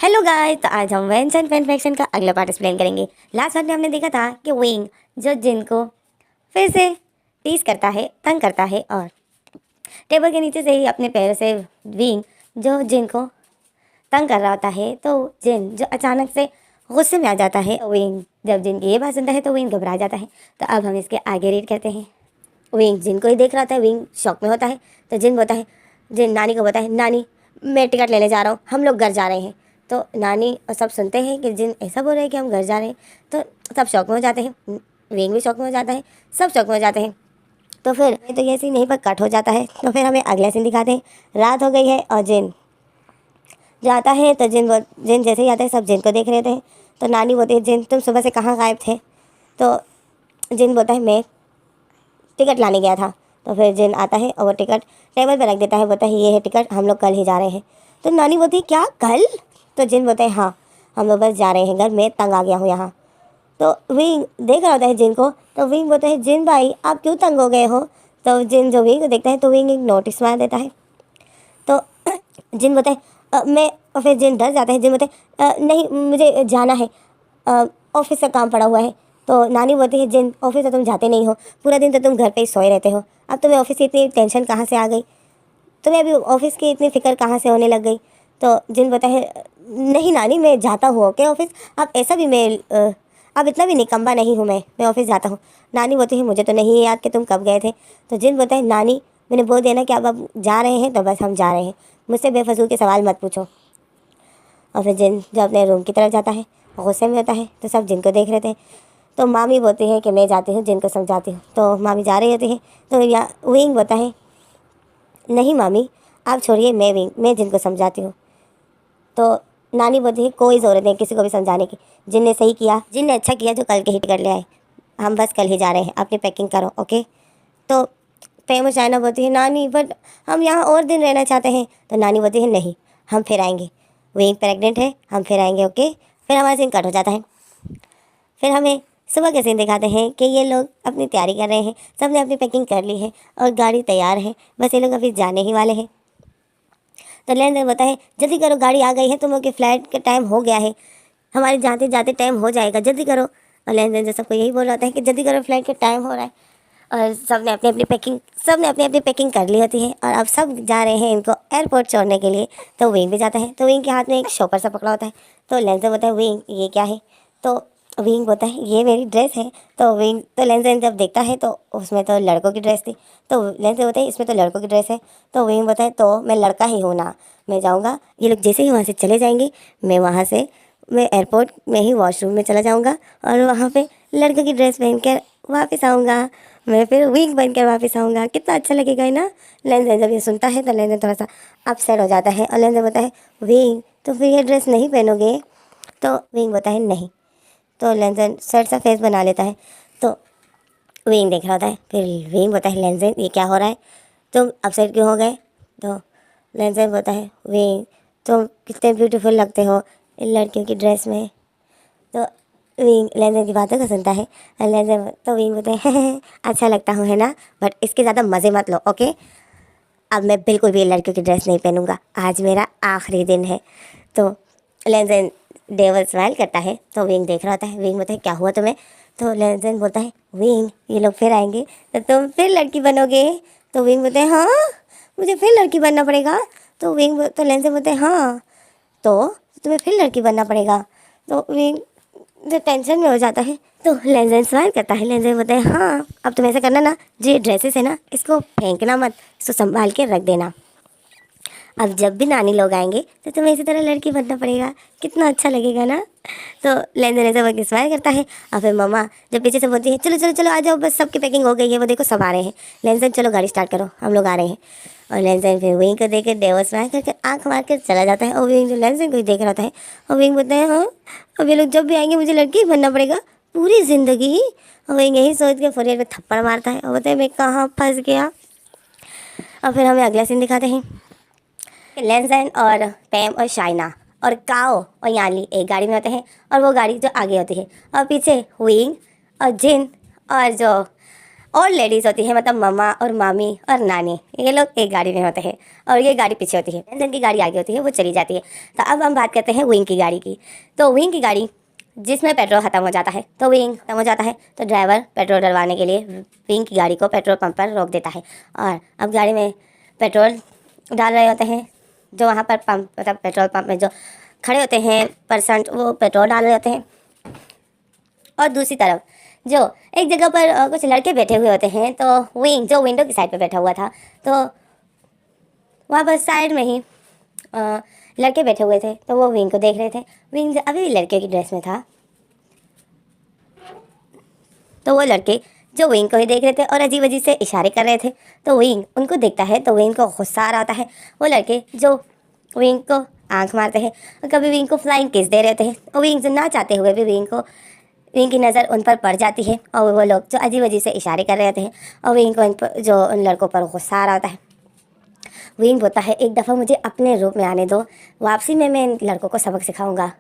Hello guys, तो आज हम वेंस एंड फैन फैक्शन का अगला पार्ट एक्सप्लेन करेंगे। लास्ट पार्ट में हमने देखा था कि विंग जो जिन को फिर से टीज करता है, तंग करता है और टेबल के नीचे से ही अपने पैरों से विंग जो जिन को तंग कर रहा होता है, तो जिन जो अचानक से गुस्से में आ जाता है। विंग जब जिन की ये बात सुनता है तो विंग घबरा जाता है। तो अब हम इसके आगे रीड करते हैं। विंग जिन को ही देख रहा होता है, विंग शॉक में होता है। तो जिन बोलता है, जिन नानी को बोलता है, नानी मैं टिकट लेने जा रहा हूँ, हम लोग घर जा रहे हैं। तो नानी और सब सुनते हैं कि जिन ऐसा बोल रहे हैं कि हम घर जा रहे हैं, तो सब शौक में हो जाते हैं। विंग भी शौक में हो जाता है, सब शौक में हो जाते हैं। तो फिर तो ये सीन यहीं पर कट हो जाता है। तो फिर हमें अगला सीन दिखाते हैं। रात हो गई है और जिन जाता है तो जिन जैसे ही आता है सब जिन को देख रहे थे। तो नानी बोलती है, जिन तुम सुबह से कहाँ गायब थे? तो जिन बोलता है, मैं टिकट लाने गया था। तो फिर जिन आता है और वो टिकट टेबल पे रख देता है, बोलता है ये है टिकट, हम लोग कल ही जा रहे हैं। तो नानी बोलती है, क्या कल? तो जिन बोलते हैं, हाँ हम लोग बस जा रहे हैं घर, मैं तंग आ गया हूँ यहाँ। तो विंग देख रहा होता है जिन को। तो विंग बोलता है, जिन भाई आप क्यों तंग हो गए हो? तो जिन जो विंग को देखता है तो विंग एक नोटिस मार देता है। तो जिन बोलता है, मैं। और फिर जिन डर जाता है। जिन बोलते हैं, नहीं मुझे जाना है, ऑफिस का काम पड़ा हुआ है। तो नानी बोलती है, जिन ऑफिस तो तुम जाते नहीं हो, पूरा दिन तो तुम घर पे ही सोए रहते हो, अब तुम्हें ऑफिस की इतनी टेंशन कहाँ से आ गई? तुम्हें अभी ऑफिस की इतनी फिक्र कहाँ से होने लग गई? तो जिन बोलता है, नहीं नानी मैं जाता हूँ ओके ऑफिस, अब ऐसा भी मैं अब इतना भी निकम्मा नहीं हूँ, मैं ऑफिस जाता हूँ। नानी बोलती है, मुझे तो नहीं याद कि तुम कब गए थे। तो जिन बोलता है, नानी मैंने बोल दिया ना कि अब जा रहे हैं तो बस हम जा रहे हैं, मुझसे बेफजूल के सवाल मत पूछो। और फिर जिन जब अपने रूम की तरफ जाता है, गुस्से में होता है। तो सब जिन को देख रहे थे। तो मामी बोलती है कि मैं जाती हूँ, जिन को समझाती हूँ। तो मामी जा रही होती है। तो या विंग बोलता है, नहीं मामी आप छोड़िए, मैं जिन को समझाती हूँ। तो नानी बोलती है, कोई ज़रूरत नहीं किसी को भी समझाने की, जिन ने सही किया, जिन ने अच्छा किया जो कल के ही टिकट ले आए, हम बस कल ही जा रहे हैं, अपनी पैकिंग करो ओके। तो फेमस चाइना बोलती है, नानी बट हम यहाँ और दिन रहना चाहते हैं। तो नानी बोलती है, नहीं हम फिर आएंगे, विंग प्रेग्नेंट है, हम फिर आएंगे ओके। फिर हमारा सीन कट हो जाता है। फिर हमें सुबह के सीन दिखाते हैं कि ये लोग अपनी तैयारी कर रहे हैं, सब ने अपनी पैकिंग कर ली है और गाड़ी तैयार है, बस ये लोग अभी जाने ही वाले हैं। तो लेन बोलता है, जल्दी करो गाड़ी आ गई है, तुम लोग की फ़्लाइट का टाइम हो गया है, हमारे जाते जाते टाइम हो जाएगा, जल्दी करो। और लेन जो सबको यही बोल रहा होता है कि जल्दी करो, फ्लाइट का टाइम हो रहा है। और सब ने अपनी अपनी पैकिंग कर ली होती है और अब सब जा रहे हैं इनको एयरपोर्ट छोड़ने के लिए। तो विंग भी जाता है। तो विंग के हाथ में एक शॉपर सा पकड़ा होता है। तो लेंजर बोलता है, विंग ये क्या है? तो विंग बोलता है, ये मेरी ड्रेस है। तो लेंजर जब देखता है तो उसमें तो लड़कों की ड्रेस थी। तो लेंजर बोलता है, इसमें तो लड़कों की ड्रेस है। तो विंग बोलता है, तो मैं लड़का ही हूँ ना, मैं जाऊँगा, ये लोग जैसे ही वहाँ से चले जाएंगे मैं एयरपोर्ट में ही वॉशरूम में चला जाऊँगा और वहाँ पे लड़कों की ड्रेस पहन कर वापस आऊँगा, मैं फिर विंग बन कर वापस आऊँगा, कितना अच्छा लगेगा है ना। लेंजर जब ये सुनता है तो लेंजर थोड़ा सा अपसेट हो जाता है और लेंजर बोलता है, विंग तो फिर ये ड्रेस नहीं पहनोगे? तो विंग बोलता है, नहीं। तो लेंजर सर सा फेस बना लेता है। तो विंग देख रहा होता है। फिर विंग बोलता है, लेंजर ये क्या हो रहा है, तुम अपसेट क्यों हो गए? तो लेंजर बोलता है, विंग तुम कितने ब्यूटीफुल लगते हो इन लड़कियों की ड्रेस में। तो विंग लेंजर की बातों को सुनता है और लेंजर तो विंग बोलते हैं, अच्छा लगता हूँ है ना, बट इसके ज़्यादा मज़े मत लो ओके। अब मैं बिल्कुल भी लड़कियों की ड्रेस नहीं पहनूंगा, आज मेरा आखिरी दिन है। तो लेंजर डेवल स्माइल करता है। तो विंग देख रहा होता है। विंग बोलता है, क्या हुआ तुम्हें? तो लेंजर बोलता है, विंग ये लोग फिर आएंगे तो तुम फिर लड़की बनोगे? तो विंग बोलते हैं, हाँ मुझे फिर लड़की बनना पड़ेगा? तो लेंजर बोलते हैं, हाँ तो तुम्हें फिर लड़की बनना पड़ेगा। तो विंग जो टेंशन में हो जाता है। तो लेंजर स्माइल करता है। लेंजर बोलते हैं, हाँ अब तुम ऐसा करना ना, जो ये ड्रेसेस है ना इसको फेंकना मत, इसको संभाल के रख देना, अब जब भी नानी लोग आएंगे तो तुम्हें इसी तरह लड़की बनना पड़ेगा, कितना अच्छा लगेगा ना। तो लेंजर ऐसा बोल के स्माइल करता है। और फिर मम्मा जब पीछे से बोलती है, चलो चलो चलो आ जाओ, बस सबकी पैकिंग हो गई है, वो देखो सब आ रहे हैं। लेंजर चलो गाड़ी स्टार्ट करो, हम लोग आ रहे हैं। और लेंजर फिर विंग को देख के डेवल स्माइल करके आँख मार कर चला जाता है। और विंग जो लेंजर को ही देख रहा होता है। और विंग बोलते हैं, हाँ अब ये लोग जब भी आएंगे मुझे लड़की ही बनना पड़ेगा पूरी ज़िंदगी। और विंग यही सोच के फोरियर में थप्पड़ मारता है और बोलते हैं, मैं कहाँ फंस गया। और फिर हमें अगला सीन दिखाते हैं। लेंजन और पैम और शाइना और काओ और याली एक गाड़ी में होते हैं और वो गाड़ी जो आगे होती है और पीछे विंग और जिन और जो और लेडीज़ होती है, मतलब मम्मा और मामी और नानी, ये लोग एक गाड़ी में होते हैं और ये गाड़ी पीछे होती है, जिनकी गाड़ी आगे होती है वो चली जाती है। तो अब हम बात करते हैं विंग की गाड़ी की। तो विंग की गाड़ी जिसमें पेट्रोल ख़त्म हो जाता है, तो विंग ख़त्म हो जाता है तो ड्राइवर पेट्रोल डलवाने के लिए विंग की गाड़ी को पेट्रोल पंप पर रोक देता है। और अब गाड़ी में पेट्रोल डाल रहे होते हैं, जो वहाँ पर पंप मतलब पेट्रोल पंप में जो खड़े होते हैं पर्सन, वो पेट्रोल डाल रहे होते हैं। और दूसरी तरफ जो एक जगह पर कुछ लड़के बैठे हुए होते हैं, तो विंग जो विंडो की साइड पे बैठा हुआ था, तो वहाँ पर साइड में ही लड़के बैठे हुए थे, तो वो विंग को देख रहे थे। विंग अभी भी लड़के की ड्रेस में था, तो वो लड़के जो विंग को ही देख रहे थे और अजीब अजीब से इशारे कर रहे थे। तो विंग उनको देखता है तो विंग को गुस्सा आ रहा होता है। वो लड़के जो विंग को आंख मारते हैं और कभी विंग को फ्लाइंग किस दे रहे थे, और विंग ना चाहते हुए भी विंग की नज़र उन पर पड़ जाती है और वो लोग जो अजीब अजीब से इशारे कर रहे होते हैं और विंग को उन लड़कों पर गुस्सा आ रहा होता है। विंग बोलता है एक दफ़ा मुझे अपने रूप में आने दो, वापसी में मैं इन लड़कों को सबक सिखाऊंगा।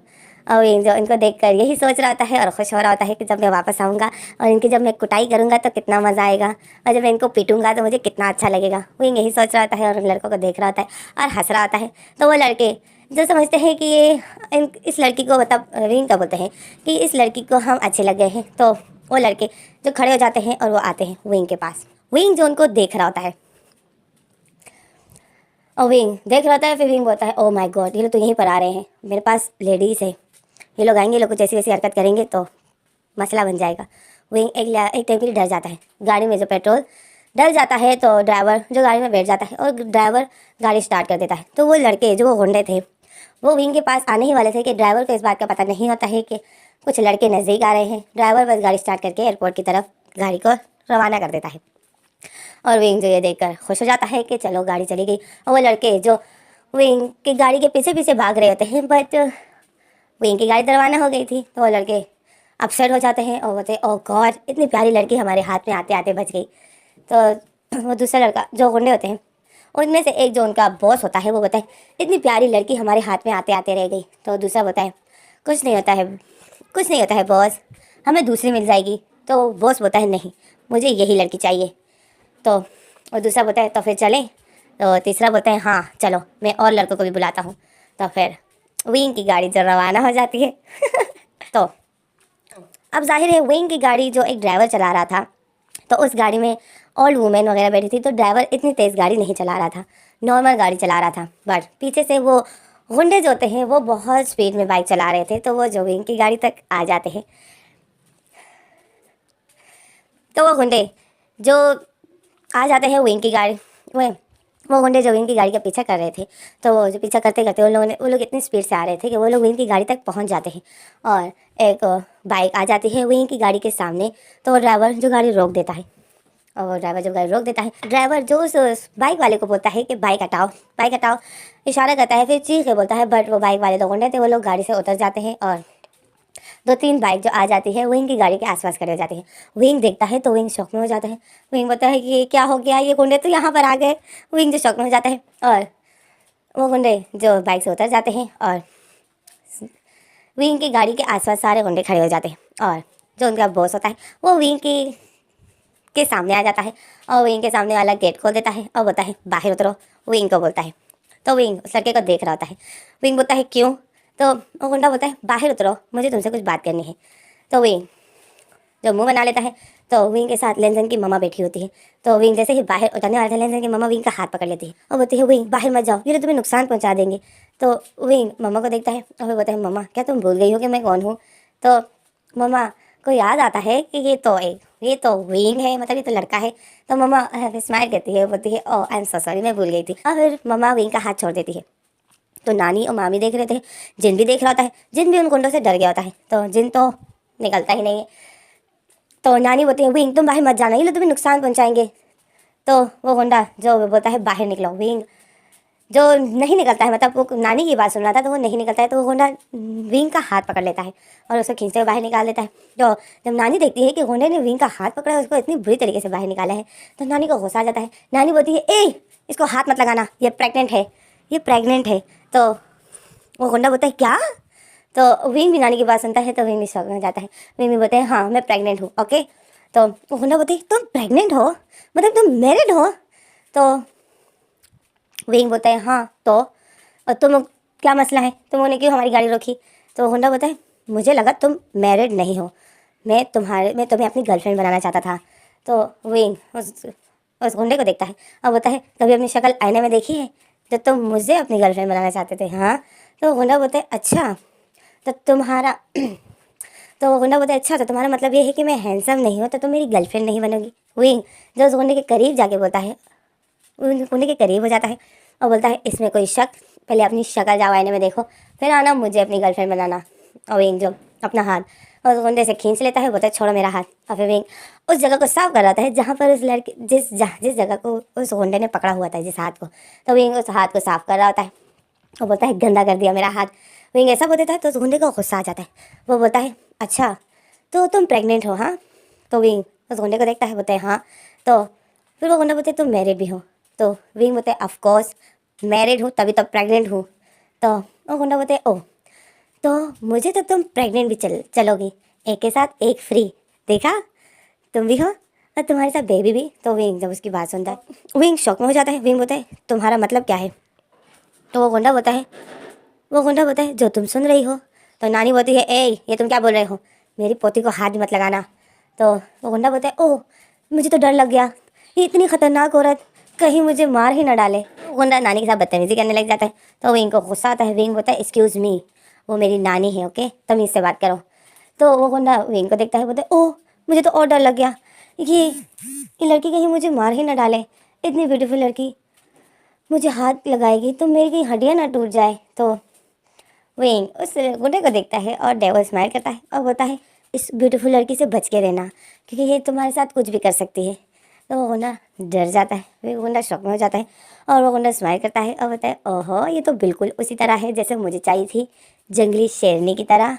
और विंग जो इनको देखकर यही सोच रहा होता है और खुश हो रहा होता है कि जब मैं वापस आऊँगा और इनकी जब मैं कुटाई करूँगा तो कितना मज़ा आएगा, और जब मैं इनको पीटूंगा तो मुझे कितना अच्छा लगेगा। विंग यही सोच रहा होता है और उन लड़कों को देख रहा होता है और हंस रहा होता है। तो वो लड़के जो समझते हैं कि इस लड़की को, मतलब विंग का बोलते हैं कि इस लड़की को हम अच्छे लग गए हैं, तो वो लड़के जो खड़े हो जाते हैं और वो आते हैं विंग के पास। विंग जो उनको देख रहा होता है और विंग देख रहा होता है, फिर विंग बोलता है ओ माय गॉड, ये लोग तो यहीं पर आ रहे हैं, मेरे पास लेडीज़ है, ये लोग आएंगे, ये लोग कुछ ऐसी वैसी हरकत करेंगे तो मसला बन जाएगा। विंग एक टाइम के लिए डर जाता है। गाड़ी में जो पेट्रोल डल जाता है तो ड्राइवर जो गाड़ी में बैठ जाता है और ड्राइवर गाड़ी स्टार्ट कर देता है। तो वो लड़के जो वो गुंडे थे वो विंग के पास आने ही वाले थे कि ड्राइवर को इस बात का पता नहीं होता है कि कुछ लड़के नज़दीक आ रहे हैं। ड्राइवर बस गाड़ी स्टार्ट करके एयरपोर्ट की तरफ गाड़ी को रवाना कर देता है और विंग जो ये देखकर खुश हो जाता है कि चलो गाड़ी चली गई। और वो लड़के जो विंग की गाड़ी के पीछे पीछे भाग रहे होते हैं, बट विंग की गाड़ी रवाना हो गई थी, तो वो लड़के अपसेट हो जाते हैं और बोलते ओह गॉड, इतनी प्यारी लड़की हमारे हाथ में आते आते बच गई। तो वो दूसरा लड़का जो गुंडे होते हैं उनमें से एक जो उनका बॉस होता है वो बताए इतनी प्यारी लड़की हमारे हाथ में आते आते रह गई। तो दूसरा बताए कुछ नहीं होता है, कुछ नहीं होता है बॉस, हमें दूसरी मिल जाएगी। तो बॉस बोलता है नहीं, मुझे यही लड़की चाहिए। तो और दूसरा बोलता है तो फिर चलें। तो तीसरा बोलता है हाँ चलो, मैं और लड़कों को भी बुलाता हूँ। तो फिर विंग की गाड़ी जो रवाना हो जाती है। तो अब जाहिर है विंग की गाड़ी जो एक ड्राइवर चला रहा था, तो उस गाड़ी में ओल्ड वुमेन वगैरह बैठी थी, तो ड्राइवर इतनी तेज़ गाड़ी नहीं चला रहा था, नॉर्मल गाड़ी चला रहा था। बट पीछे से वो गुंडे जो होते हैं वो बहुत स्पीड में बाइक चला रहे थे, तो वो जो विंग की गाड़ी तक आ जाते हैं। तो वो गुंडे जो आ जाते हैं विंग की गाड़ी, वो गुंडे जो विंग की गाड़ी का पीछा कर रहे थे, तो वो जो पीछा करते करते वो लोग इतनी स्पीड से आ रहे थे कि वो लोग विंग की गाड़ी तक पहुंच जाते हैं और एक बाइक आ जाती है विंग की गाड़ी के सामने। तो वो ड्राइवर जो गाड़ी रोक देता है, और ड्राइवर जब गाड़ी रोक देता है, ड्राइवर जो उस बाइक वाले को बोलता है कि बाइक हटाओ, बाइक हटाओ, इशारा करता है, फिर चीख के बोलता है। बट वो बाइक वाले 2 गुंडे थे, वो लोग गाड़ी से उतर जाते हैं और 2-3 बाइक जो आ जाती है विंग की गाड़ी के आसपास खड़े हो जाते हैं। विंग देखता है तो विंग शॉक में हो जाता है। विंग बोलता है कि क्या हो गया, ये गुंडे तो यहाँ पर आ गए। विंग जो शॉक में हो जाता है और वो गुंडे जो बाइक से उतर जाते हैं और विंग की गाड़ी के आसपास सारे गुंडे खड़े हो जाते हैं। और जो उनका बॉस होता है वो विंग के सामने आ जाता है और विंग के सामने वाला गेट खोल देता है और बोलता है बाहर उतरो, विंग को बोलता है। तो विंग उस लड़के को देख रहा होता है। विंग बोलता है क्यों? तो वो गुंडा बोलता है बाहर उतरो, मुझे तुमसे कुछ बात करनी है। तो विंग जो मुंह बना लेता है, तो विंग के साथ लेनजन की मम्मा बैठी होती है। तो विंग जैसे ही बाहर उतरने वाला था, लेनजन की मम्मा विंग का हाथ पकड़ लेती है और बोलती है विंग बाहर मत जाओ, ये तो तुम्हें नुकसान पहुंचा देंगे। तो विंग मम्मा को देखता है और फिर बोलता है मम्मा क्या तुम भूल गई हो कि मैं कौन हूँ? तो मम्मा को याद आता है कि ये तो विंग है, मतलब ये तो लड़का है। तो मम्मा स्माइल करती है, बोलती है ओह आई एम सो सॉरी, मैं भूल गई थी। और फिर मम्मा विंग का हाथ छोड़ देती है। तो नानी और मामी देख रहे थे, जिन भी देख रहा होता है, जिन भी उन गुंडों से डर गया होता है, तो जिन तो निकलता ही नहीं है। तो नानी बोलती है विंग तुम बाहर मत जाना, ये लोग तुम्हें नुकसान पहुंचाएंगे। तो वो गुंडा जो बोलता है बाहर निकलो, विंग जो नहीं निकलता है, मतलब वो नानी की बात सुन रहा था तो वो नहीं निकलता है। तो वो गुंडा विंग का हाथ पकड़ लेता है और उसको खींचते हुए बाहर निकाल देता है। तो जब नानी देखती है कि गुंडे ने विंग का हाथ पकड़ा है, उसको इतनी बुरी तरीके से बाहर निकाला है, तो नानी को गुस्सा आ जाता है। नानी बोलती है ए इसको हाथ मत लगाना, ये प्रेग्नेंट है, ये प्रेग्नेंट है। तो वो गुंडा बोलता है क्या? तो विंग भी नानी की बात सुनता है, तो विंग भी शॉक में जाता है। विंग भी बोलते हैं हाँ मैं प्रेग्नेंट हूँ, ओके। तो वो गुंडा बोलती तुम प्रेग्नेंट हो, मतलब तुम मैरिड हो? तो विंग बोलता है हाँ तो, और तुम क्या मसला है, तुमने क्यों हमारी गाड़ी रोकी? तो गुंडा बोलता है मुझे लगा तुम मैरिड नहीं हो, मैं तुम्हें अपनी गर्लफ्रेंड बनाना चाहता था। तो विंग उस गुंडे को देखता है और बोलता है कभी अपनी शक्ल आईने में देखी है तो तुम मुझे अपनी गर्लफ्रेंड बनाना चाहते थे? हाँ। तो गुंडा बोलता है अच्छा तो तुम्हारा तो गुंडा बोलता है अच्छा तो तुम्हारा मतलब ये है कि मैं हैंडसम नहीं हूँ तो तुम मेरी गर्लफ्रेंड नहीं बनोगी? विंग जो उस गुंडे के करीब जाके बोलता है, गुंडे के करीब हो जाता है और बोलता है इसमें कोई शक, पहले अपनी शक्ल जाओ आईने में देखो, फिर आना मुझे अपनी गर्लफ्रेंड बनाना। और विंग जो अपना हाथ और उस गुंडे से खींच लेता है, बोलता है छोड़ो मेरा हाथ। और फिर विंग उस जगह को साफ कर रहा था जहाँ पर उस लड़के जिस जगह को उस गुंडे ने पकड़ा हुआ था, जिस हाथ को, तो विंग उस हाथ को साफ कर रहा होता है और बोलता है गंदा कर दिया मेरा हाथ। विंग ऐसा बोलता है तो उस गुंडे को गुस्सा आ जाता है, वो बोलता है अच्छा तो तुम प्रेग्नेंट हो? हाँ। तो विंग उस गुंडे को देखता है, बोलता है हाँ। तो फिर वो गुंडा बोलते तुम मैरिड भी हो? तो विंग बोलते ऑफ कोर्स मैरिड हूँ तभी तो प्रेग्नेंट हूँ। तो वो गुंडा बोलते ओह तो मुझे तो तुम प्रेग्नेंट भी चलोगी, एक के साथ एक फ्री, देखा तुम भी हो और तुम्हारे साथ बेबी भी। तो विंग जब उसकी बात सुनता है विंग शॉक में हो जाता है। विंग बोलता है तुम्हारा मतलब क्या है? तो वो गुंडा बोलता है जो तुम सुन रही हो। तो नानी बोलती है ए ये तुम क्या बोल रहे हो, मेरी पोती को हाथ भी मत लगाना। तो वो गुंडा बोलता है ओह मुझे तो डर लग गया, ये इतनी खतरनाक औरत कहीं मुझे मार ही ना डाले। वो गुंडा नानी के साथ बदतमीजी करने लग जाता है। तो विंग को गुस्सा आता है। विंग बोलता है एक्सक्यूज़ मी, वो मेरी नानी है, ओके तमीज़ से बात करो। तो वो गुंडा विंग को देखता है, बोलता है ओह मुझे तो और डर लग गया, ये लड़की कहीं मुझे मार ही ना डाले, इतनी ब्यूटीफुल लड़की मुझे हाथ लगाएगी तो मेरी कहीं हड्डियाँ ना टूट जाए। तो विंग उस गुंडे को देखता है और डेविल स्माइल करता है और बोलता है इस ब्यूटीफुल लड़की से बच के रहना क्योंकि ये तुम्हारे साथ कुछ भी कर सकती है। तो वो गुंडा डर जाता है, वो गुंडा शॉक में हो जाता है और वो गुंडा स्माइल करता है और बोलता है ओहो ये तो बिल्कुल उसी तरह है जैसे मुझे चाहिए थी, जंगली शेरनी की तरह।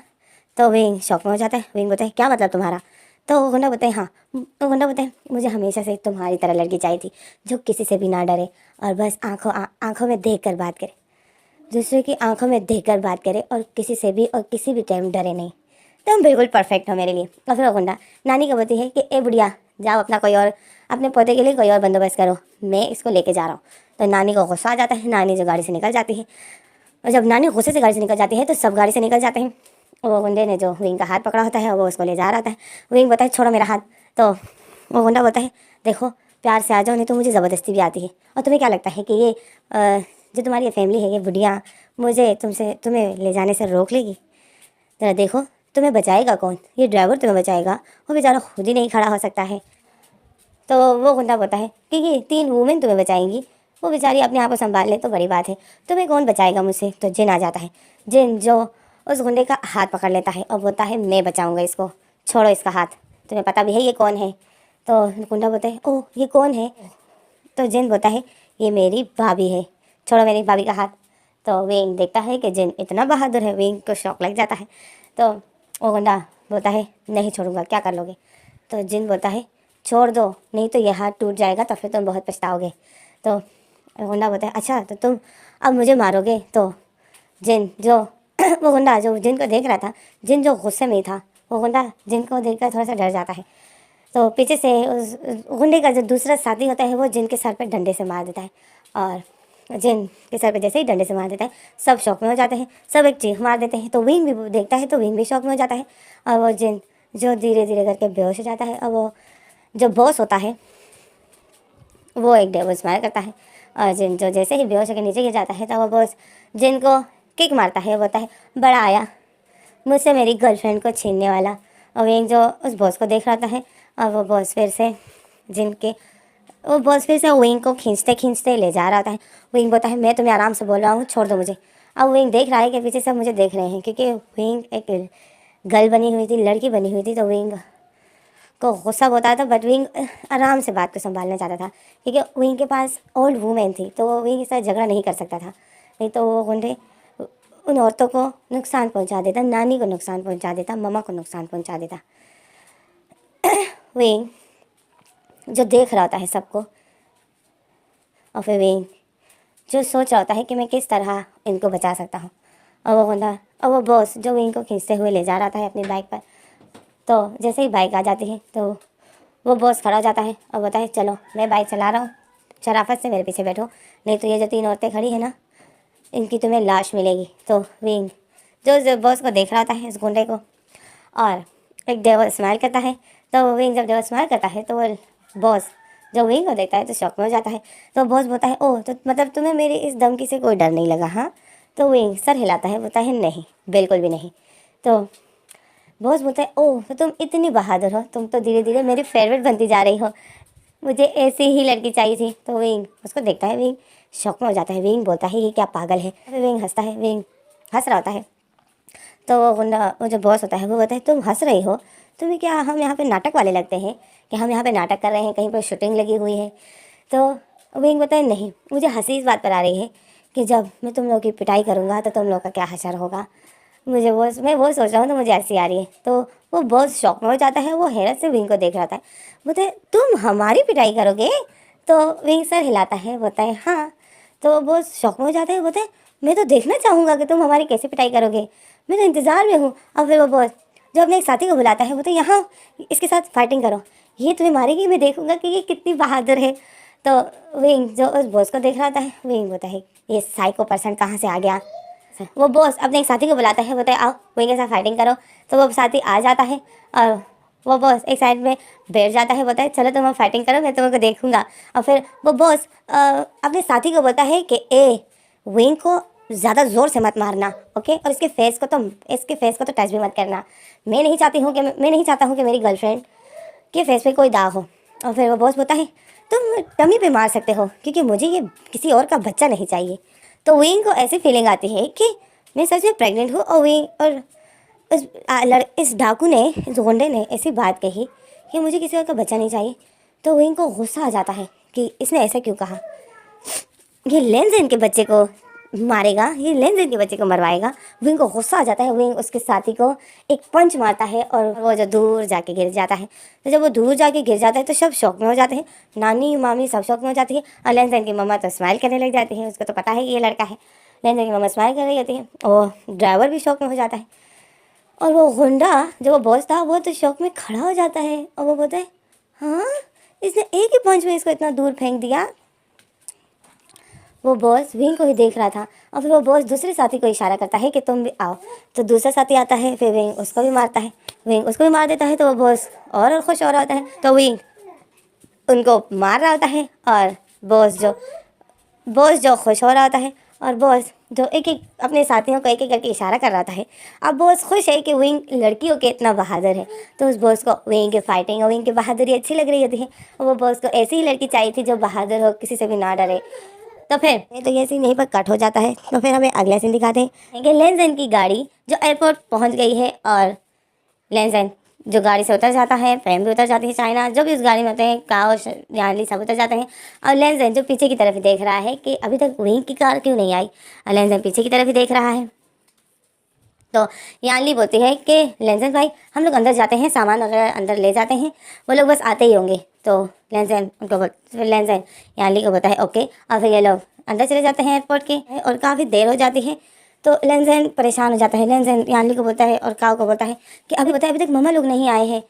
तो विंग शॉक में हो जाता है। विंग बोलता है क्या मतलब तुम्हारा? तो वो गुंडा बोलता है हाँ, तो गुंडा बोलता है मुझे हमेशा से तुम्हारी तरह लड़की चाहिए थी जो किसी से भी ना डरे और बस आंखों में देख कर बात करे, दूसरे की आंखों में देखकर बात करे और किसी से भी और किसी भी टाइम डरे नहीं। तुम बिल्कुल परफेक्ट हो मेरे लिए। और फिर वो गुंडा नानी को बोलती है कि ए बुढ़िया जाओ अपना कोई और अपने पौधे के लिए कोई और बंदोबस्त करो, मैं इसको लेके जा रहा हूँ। तो नानी को गुस्सा आ जाता है, नानी जो गाड़ी से निकल जाती है और जब नानी गुस्से से गाड़ी से निकल जाती है तो सब गाड़ी से निकल जाते हैं। और वो गुंडे ने जो विंग का हाथ पकड़ा होता है वो उसको ले जा रहा था। विंग बोलता है छोड़ो मेरा हाथ। तो वो गुंडा बोलता है देखो प्यार से आ जाओ नहीं तो मुझे ज़बरदस्ती भी आती है, और तुम्हें क्या लगता है कि ये जो तुम्हारी ये फैमिली है ये बुढ़िया मुझे तुम्हें ले जाने से रोक लेगी? ज़रा देखो तुम्हें बचाएगा कौन, ये ड्राइवर तुम्हें बचाएगा, वो बेचारा खुद ही नहीं खड़ा हो सकता है। तो वो गुंडा बोलता है कि ये 3 वुमेन तुम्हें बचाएंगी, वो बेचारी अपने आप को संभाल ले तो बड़ी बात है, तुम्हें कौन बचाएगा मुझसे? तो जिन आ जाता है, जिन जो उस गुंडे का हाथ पकड़ लेता है और बोलता है मैं बचाऊंगा इसको, छोड़ो इसका हाथ, तुम्हें पता भी है ये कौन है? तो गुंडा बोलता है ओह ये कौन है? तो जिन बोलता है ये मेरी भाभी है, छोड़ो मेरी भाभी का हाथ। तो विंग देखता है कि जिन इतना बहादुर है, विंग को शौक लग जाता है। तो वो गुंडा बोलता है नहीं छोड़ूंगा, क्या कर लोगे? तो जिन बोलता है छोड़ दो नहीं तो ये हाथ टूट जाएगा तो फिर तुम बहुत पछताओगे। तो गुंडा बोलता है अच्छा तो तुम अब मुझे मारोगे? तो जिन जो वो गुंडा जो जिन को देख रहा था, जिन जो गुस्से में ही था, वो गुंडा जिन को देखकर थोड़ा सा डर जाता है। तो पीछे से उस गुंडे का जो दूसरा साथी होता है वो जिन के सर पे डंडे से मार देता है, और जिन के सर पे जैसे ही डंडे से मार देता है सब शौक में हो जाते हैं, सब एक चीख मार देते हैं। तो विंग भी देखता है तो विंग भी शौक में हो जाता है और वो जिन जो धीरे धीरे करके बेहोश हो जाता है। और वो जो बॉस होता है वो एक डेविल स्माइल करता है और जिन जो जैसे ही बेहोश होकर नीचे गिर जाता है तो वो बॉस जिन को किक मारता है, बोलता है बड़ा आया मुझसे मेरी गर्लफ्रेंड को छीनने वाला। और विंग जो उस बॉस को देख रहा है और वो बॉस फिर से विंग को खींचते खींचते ले जा रहा था। विंग बोलता है मैं तुम्हें आराम से बोल रहा हूँ छोड़ दो मुझे। अब विंग देख रहा है कि पीछे सब मुझे देख रहे हैं क्योंकि विंग एक गर्ल बनी हुई थी, लड़की बनी हुई थी। तो विंग को गुस्सा होता था बट विंग आराम से बात को संभालना चाहता था क्योंकि विंग के पास ओल्ड वूमेन थी तो वो विंग के साथ झगड़ा नहीं कर सकता था, नहीं तो वो गुंडे उन औरतों को नुकसान पहुंचा देता, नानी को नुकसान पहुंचा देता, मम्मा को नुकसान पहुंचा देता। विंग जो देख रहा होता है सबको और फिर विंग जो सोच रहा होता है कि मैं किस तरह इनको बचा सकता हूँ। और वो गुंडा और वो बॉस जो विंग को खींचते हुए ले जा रहा था अपनी बाइक पर, तो जैसे ही बाइक आ जाती है तो वो बॉस खड़ा हो जाता है और बताए चलो मैं बाइक चला रहा हूँ, शराफत से मेरे पीछे बैठो, नहीं तो ये जो 3 औरतें खड़ी है ना, इनकी तुम्हें लाश मिलेगी। तो विंग जो बॉस को देख रहा होता है, इस गुंडे को, और एक डेविल स्माइल करता है। तो विंग जब डेविल स्माइल करता है तो वो बॉस जब विंग को देखता है तो शॉक में हो जाता है। तो बॉस बोलता है ओह, तो मतलब तुम्हें मेरी इस धमकी से कोई डर नहीं लगा हाँ? तो विंग सर हिलाता है, बोलता है नहीं बिल्कुल भी नहीं। तो बॉस बोलता है ओह, तो तुम इतनी बहादुर हो, तुम तो धीरे धीरे मेरी फेवरेट बनती जा रही हो, मुझे ऐसी ही लड़की चाहिए थी। तो विंग उसको देखता है, विंग शॉक में हो जाता है। विंग बोलता है ये क्या पागल है? फिर विंग हंसता है, विंग हंस रहा होता है। तो वो गुंडा, वो जो बॉस होता है वो बोलता है तुम हंस रही हो, तुम्हें क्या हम यहाँ पे नाटक वाले लगते हैं कि हम यहाँ पे नाटक कर रहे हैं, कहीं पर शूटिंग लगी हुई है? तो विंग बोलता है नहीं, मुझे हंसी इस बात पर आ रही है कि जब मैं तुम लोगों की पिटाई करूँगा तो तुम लोगों का क्या हशर होगा। मैं वो सोच रहा हूँ तो मुझे हंसी आ रही है। तो वो बहुत शौक में हो जाता है, वो हैरत से विंग को देख रहा था। बोलते तुम हमारी पिटाई करोगे? तो विंग सर हिलाता है, बोलता है हाँ। तो वो बहुत शौक में हो जाता है, बोलते मैं तो देखना चाहूँगा कि तुम हमारी कैसे पिटाई करोगे, मैं तो इंतज़ार में हूँ। और फिर वो बॉस जो अपने एक साथी को बुलाता है, बोलते यहाँ इसके साथ फाइटिंग करो, ये तुम्हें मारेगी, मैं देखूँगा कि ये कितनी बहादुर है। तो विंग जो उस बॉस को देख रहा था, विंग बोलता है ये साइको पर्सन कहाँ से आ गया। वो बॉस अपने एक साथी को बुलाता है, बोलता है आओ विंग के साथ फाइटिंग करो। तो वो साथी आ जाता है और वो बॉस एक साइड में बैठ जाता है, बोलता है चलो तुम फाइटिंग करो, मैं तुम्हें देखूंगा। और फिर वो बॉस अपने साथी को बोलता है कि ए विंग को ज़्यादा ज़ोर से मत मारना, ओके, और इसके फेस को तो टच भी मत करना। मैं नहीं चाहता हूँ कि मेरी गर्लफ्रेंड के फेस पे कोई दाग हो। और फिर वो बॉस बोलता है तुम टमी पे मार सकते हो क्योंकि मुझे ये किसी और का बच्चा नहीं चाहिए। तो विंग को ऐसी फीलिंग आती है कि मैं सच में प्रेग्नेंट हूँ। और विंग और इस डाकू ने, इस गुंडे ने ऐसी बात कही कि मुझे किसी और का बच्चा नहीं चाहिए। तो विंग को गुस्सा आ जाता है कि इसने ऐसा क्यों कहा, ये लेंस इनके बच्चे को मारेगा, ये लेंस इनके बच्चे को मरवाएगा। विंग को गुस्सा आ जाता है, विंग उसके साथी को एक पंच मारता है और वो जो दूर जाके गिर जाता है। तो जब वो दूर जाके गिर जाता है तो सब शौक में हो जाते हैं, नानी मामी सब शौक में हो जाती है। और लेंस इनकी मम्मा तो स्माइल करने लग जाती है, उसको तो पता है कि ये लड़का है। लेंस इनकी मम्मा स्माइल कर रही होती है और ड्राइवर भी शौक में हो जाता है। और वो गुंडा जो वो बॉस था वो तो शौक में खड़ा हो जाता है और वो बोलता है हाँ, इसने एक ही पंच में इसको इतना दूर फेंक दिया। वो बॉस विंग को ही देख रहा था और फिर वो बॉस दूसरे साथी को इशारा करता है कि तुम भी आओ। तो दूसरा साथी आता है, फिर विंग उसको भी मारता है, विंग उसको भी मार देता है। तो वो बॉस और खुश हो रहा होता है। तो विंग उनको मार रहा होता है और बॉस जो खुश हो रहा होता है और बॉस जो एक एक अपने साथियों को एक एक करके इशारा कर रहा है। अब बॉस खुश है कि विंग लड़कियों के इतना बहादुर है। तो उस बॉस को विंग की फाइटिंग और विंग की बहादुरी अच्छी लग रही होती है और वो बॉस को ऐसी ही लड़की चाहिए थी जो बहादुर हो, किसी से भी ना डरे। तो फिर तो ये सीन यहीं पर कट हो जाता है। तो फिर हमें अगला सीन दिखाते हैं कि लेंजन की गाड़ी जो एयरपोर्ट पहुंच गई है और लेंजन जो गाड़ी से उतर जाता है, प्रेम भी उतर जाती है, चाइना जो भी उस गाड़ी में होते हैं, काओ यानली सब उतर जाते हैं। और लेंजन जो पीछे की तरफ ही देख रहा है कि अभी तक विंग की कार क्यों नहीं आई। और लेंजन पीछे की तरफ ही देख रहा है। तो यानली बोलती है कि लेंजन भाई हम लोग अंदर जाते हैं, सामान वगैरह अंदर ले जाते हैं, वो लोग बस आते ही होंगे। तो लेंजन फिर लेंजन यानली को बोलता है ओके। और फिर ये लोग अंदर चले जाते हैं एयरपोर्ट के और काफ़ी देर हो जाती है। तो लेंजन परेशान हो जाता है। लेंजन यानली को बोलता है और काव को बोलता है कि अभी तक मम्मा लोग नहीं आए हैं,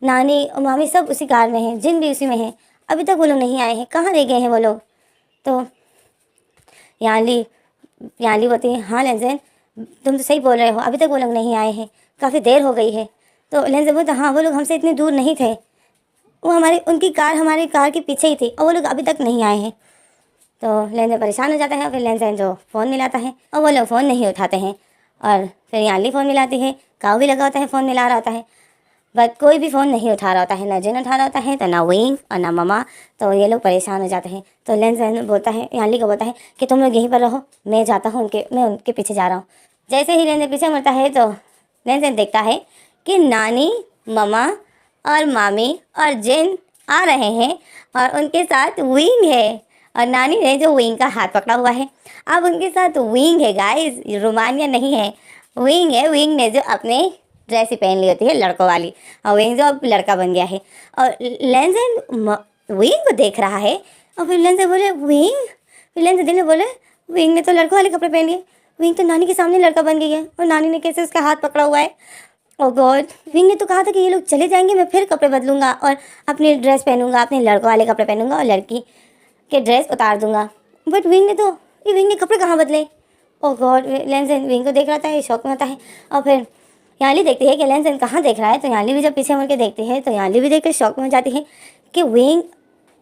नानी और मामी सब उसी कार में हैं, जिन भी उसी में हैं, अभी तक वो लोग नहीं आए हैं, कहाँ रह गए हैं वो लोग। तो यानली बोलती है हाँ लेंजन तुम तो सही बोल रहे हो, अभी तक वो लोग नहीं आए हैं, काफ़ी देर हो गई है। तो लेंजन बोलता हाँ वो लोग हमसे इतनी दूर नहीं थे, वो उनकी कार हमारी कार के पीछे ही थी और वो लोग अभी तक नहीं आए हैं। तो लेंजन परेशान हो जाता है। फिर लेंजन जो फ़ोन मिलाता है और वो लोग फ़ोन नहीं उठाते हैं। और फिर यानली फ़ोन मिलाती है, काव भी लगा होता है, फ़ोन मिला रहा होता है, बट कोई भी फ़ोन नहीं उठा रहा होता है, ना जिन उठा रहा होता है, तो ना विंग और ना ममा। तो ये लोग परेशान हो जाते हैं। तो लेंजन बोलता है, यानली को बोलता है कि तुम लोग यहीं पर रहो, मैं जाता हूँ मैं उनके पीछे जा रहा हूँ। जैसे ही लेंजन पीछे मुड़ता है तो लेंजन देखता है कि नानी, ममा और मामी और जिन आ रहे हैं और उनके साथ विंग है। और नानी ने जो विंग का हाथ पकड़ा हुआ है, अब उनके साथ विंग है गाइस, रोमानिया नहीं है, विंग है। विंग ने जो अपने ड्रेस ही पहन ली होती है लड़कों वाली, और विंग जो अब लड़का बन गया है। और लेंजन विंग को देख रहा है और फिर लेंजन बोले विंग, फिर लेंजन दिल में बोले विंग ने तो लड़कों वाले कपड़े पहन लिए, विंग तो नानी के सामने लड़का बन गई है और नानी ने कैसे उसका हाथ पकड़ा हुआ है। ओह गॉड, विंग ने तो कहा था कि ये लोग चले जाएंगे, मैं फिर कपड़े बदलूंगा और अपनी ड्रेस पहनूंगा, अपने लड़कों वाले कपड़े पहनूंगा और लड़की के ड्रेस उतार दूंगा। बट विंग ने कपड़े कहाँ बदले। ओह गॉड, लेंसन विंग को देख रहा था, ये शौक में होता है। और फिर याली देखती है कि लेंसन कहाँ देख रहा है, तो याली भी जब पीछे मुड़ के देखती है तो याली भी देख कर शौक में हो जाती है कि विंग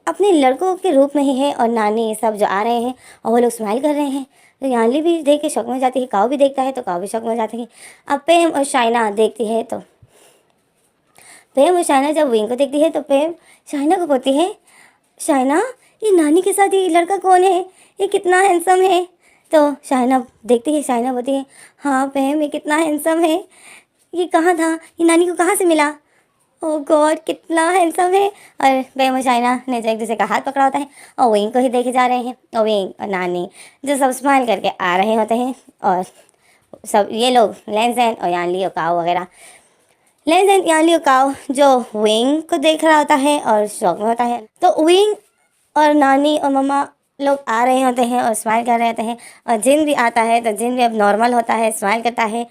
अपने लड़कों के रूप में ही है और नानी सब जो आ रहे हैं और वो लोग स्माइल कर रहे हैं। तो याली भी देख के शौक में हो जाती है, काव भी देखता है तो काव भी शौक में हो जाती है। अब पेम और शाइना देखती है तो पेम और शाइना जब विंग को देखती है तो पेम शाइना को बोलती है, शाइना ये नानी के साथ ये लड़का कौन है, ये कितना हैंडसम है। तो शाइना देखती है, शाइना बोलती है, हाँ पेम ये कितना हैंडसम है, ये कहाँ था, ये नानी को कहाँ से मिला। ओह गॉड कितना हैंडसम है। और पेम और शाइना ने जो एक दूसरे का हाथ पकड़ा होता है और विंग को ही देखे जा रहे हैं, और विंग और नानी जो सब स्माइल करके आ रहे होते हैं। और सब ये लोग लेंसन और यानली और काओ वगैरह, लेंसन यानली और काओ जो विंग को देख रहा होता है और शौक में होता है। तो विंग और नानी और मम्मा लोग आ रहे होते हैं और स्माइल कर रहे होते हैं, और जिन भी आता है तो जिन भी अब नॉर्मल होता है, स्माइल करता है।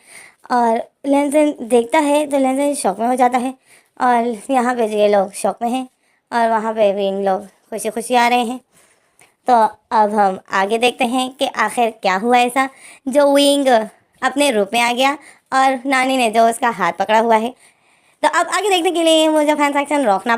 और लेंसन देखता है तो लेंसन शौक में हो जाता है, और यहाँ पे ये लोग शौक में हैं और वहाँ पे भी इन लोग खुशी खुशी आ रहे हैं। तो अब हम आगे देखते हैं कि आखिर क्या हुआ ऐसा जो विंग अपने रूप में आ गया और नानी ने जो उसका हाथ पकड़ा हुआ है। तो अब आगे देखने के लिए मुझे फैन सेक्शन रोकना